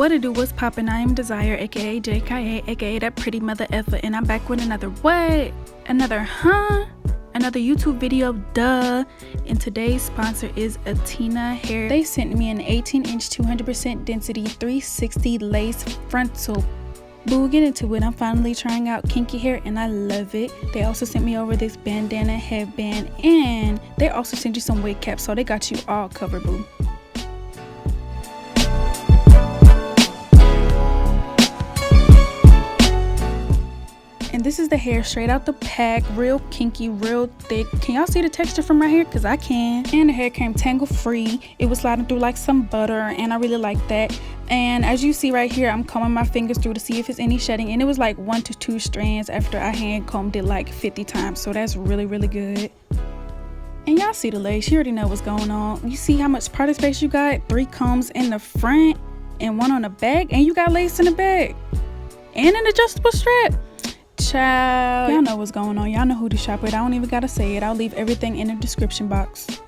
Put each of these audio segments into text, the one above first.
What it do, what's poppin'? I am Desire, aka JKA, aka that pretty mother effer, and I'm back with another another YouTube video, duh. And today's sponsor is Atina Hair. They sent me an 18-inch 200% density 360 lace frontal. But we'll get into it. I'm finally trying out Kinky hair and I love it. They also sent me over this bandana headband, and they also sent you some wig caps, so they got you all covered, boo. And this is the hair straight out the pack, real kinky, real thick. Can y'all see the texture from right here? Because I can. And the hair came tangle free. It was sliding through like some butter, and I really like that. And as you see right here, I'm combing my fingers through to see if it's any shedding, and it was like 1 to 2 strands after I hand combed it like 50 times, so that's really good. And y'all see the lace, you already know what's going on. You see how much party space you got? 3 combs in the front and 1 on the back, and you got lace in the back and an adjustable strap. Child, y'all know what's going on. Y'all know who to shop with. I don't even gotta say it. I'll leave everything in the description box.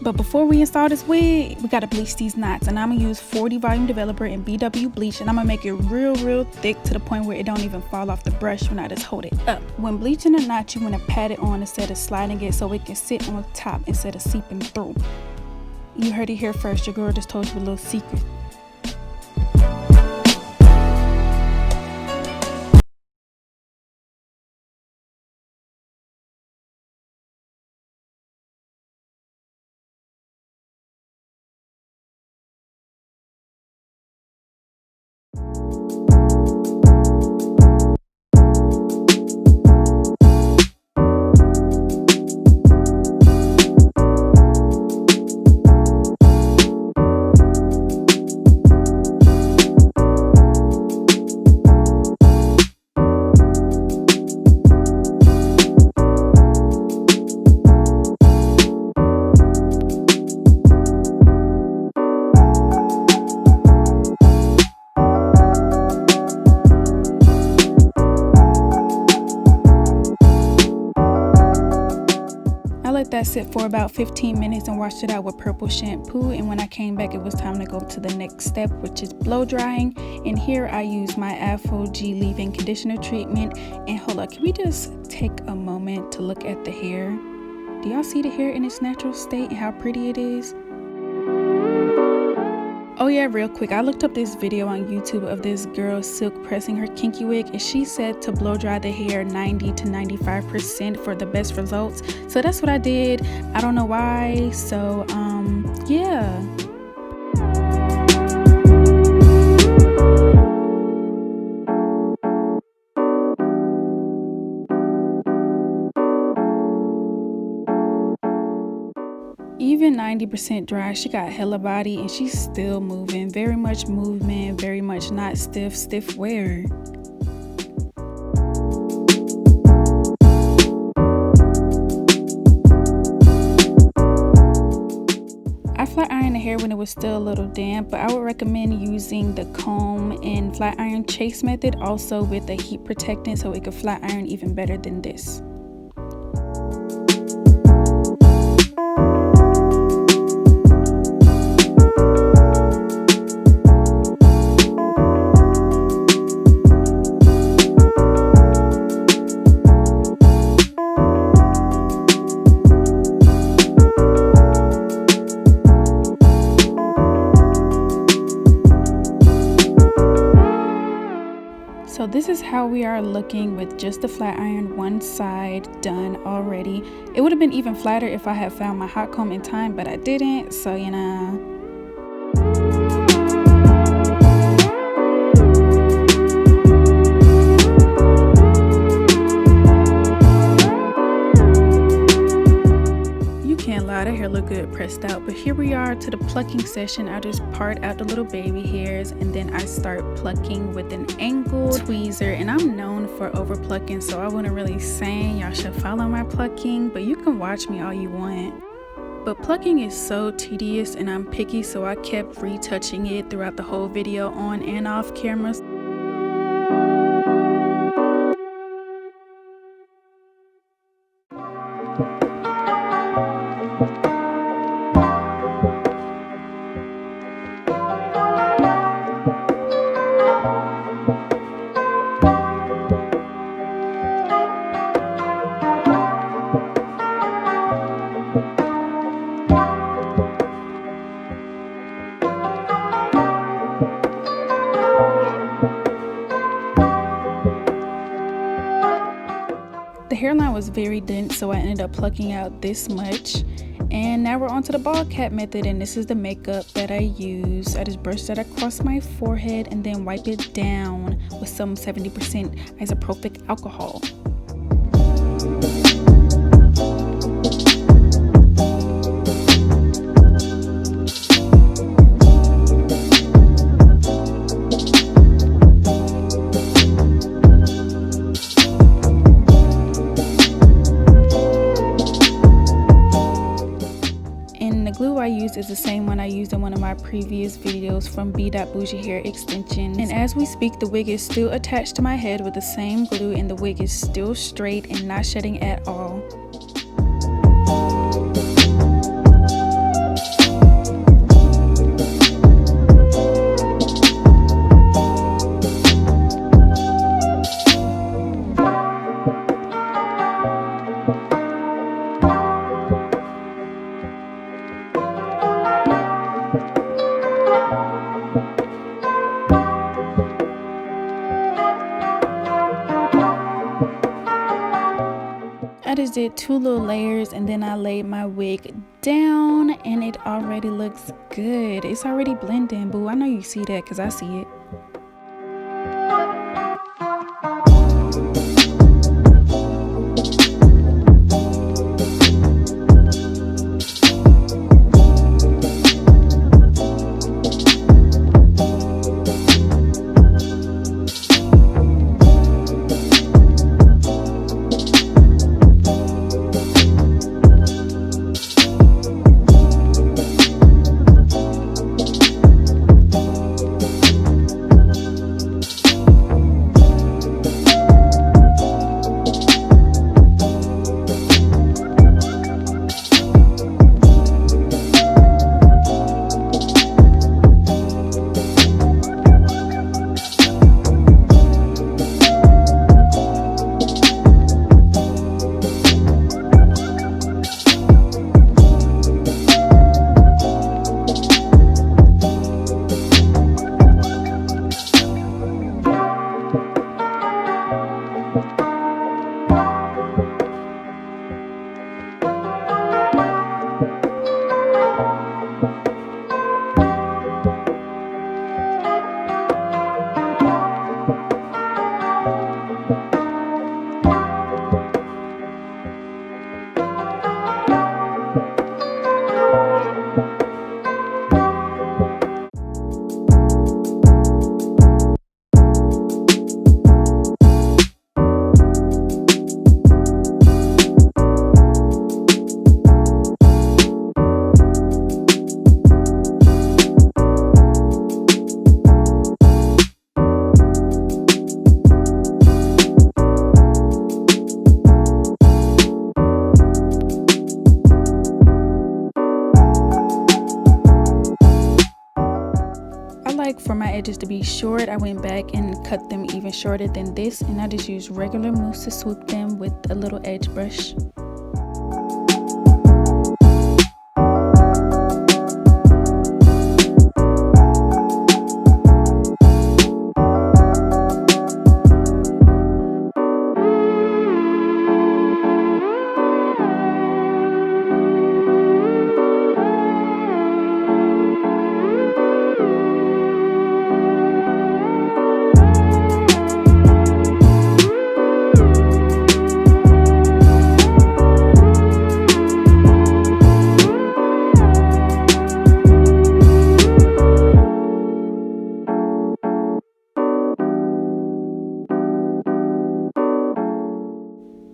But before we install this wig, we gotta bleach these knots, and I'm gonna use 40 volume developer and BW bleach, and I'm gonna make it real thick to the point where it don't even fall off the brush when I just hold it up. When bleaching a knot, you wanna pat it on instead of sliding it so it can sit on top instead of seeping through. You heard it here first. Your girl just told you a little secret. That sit for about 15 minutes and washed it out with purple shampoo, and when I came back, it was time to go to the next step, which is blow drying. And here I use my Afro G leave-in conditioner treatment. And hold up, can we just take a moment to look at the hair? Do y'all see the hair in its natural state and how pretty it is? Oh yeah, real quick, I looked up this video on YouTube of this girl silk pressing her kinky wig, and she said to blow dry the hair 90 to 95% for the best results. So that's what I did. I don't know why, so yeah. Even 90% dry, she got hella body and she's still moving. Very much movement, very much not stiff wear. I flat ironed the hair when it was still a little damp, but I would recommend using the comb and flat iron chase method, also with a heat protectant, so it could flat iron even better than this. So this is how we are looking with just the flat iron one side done already. It would have been even flatter if I had found my hot comb in time, but I didn't, so you know. That hair look good pressed out, but here we are to the plucking session. I just part out the little baby hairs and then I start plucking with an angled tweezer, and I'm known for over plucking, so I wouldn't really say y'all should follow my plucking, but you can watch me all you want. But plucking is so tedious and I'm picky, so I kept retouching it throughout the whole video on and off camera. The hairline was very dense, so I ended up plucking out this much. And now we're on to the bald cap method, and this is the makeup that I use. I just brush that across my forehead and then wipe it down with some 70% isopropyl alcohol. I used is the same one I used in one of my previous videos from B.Bougie Hair Extensions. And as we speak, the wig is still attached to my head with the same glue, and the wig is still straight and not shedding at all. I just did 2 little layers and then I laid my wig down and it already looks good. It's already blending, boo. I know you see that because I see it. For my edges to be short, I went back and cut them even shorter than this, and I just used regular mousse to swoop them with a little edge brush.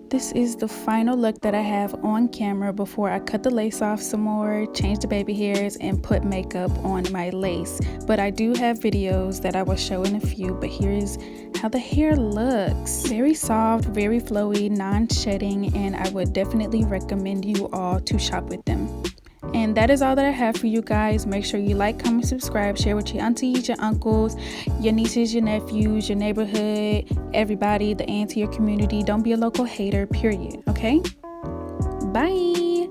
This is the final look that I have on camera before I cut the lace off some more, change the baby hairs, and put makeup on my lace. But I do have videos that I will show in a few, but here's how the hair looks. Very soft, very flowy, non-shedding, and I would definitely recommend you all to shop with them. And that is all that I have for you guys. Make sure you like, comment, subscribe, share with your aunties, your uncles, your nieces, your nephews, your neighborhood, everybody, the auntie, your community. Don't be a local hater, period. Okay? Bye.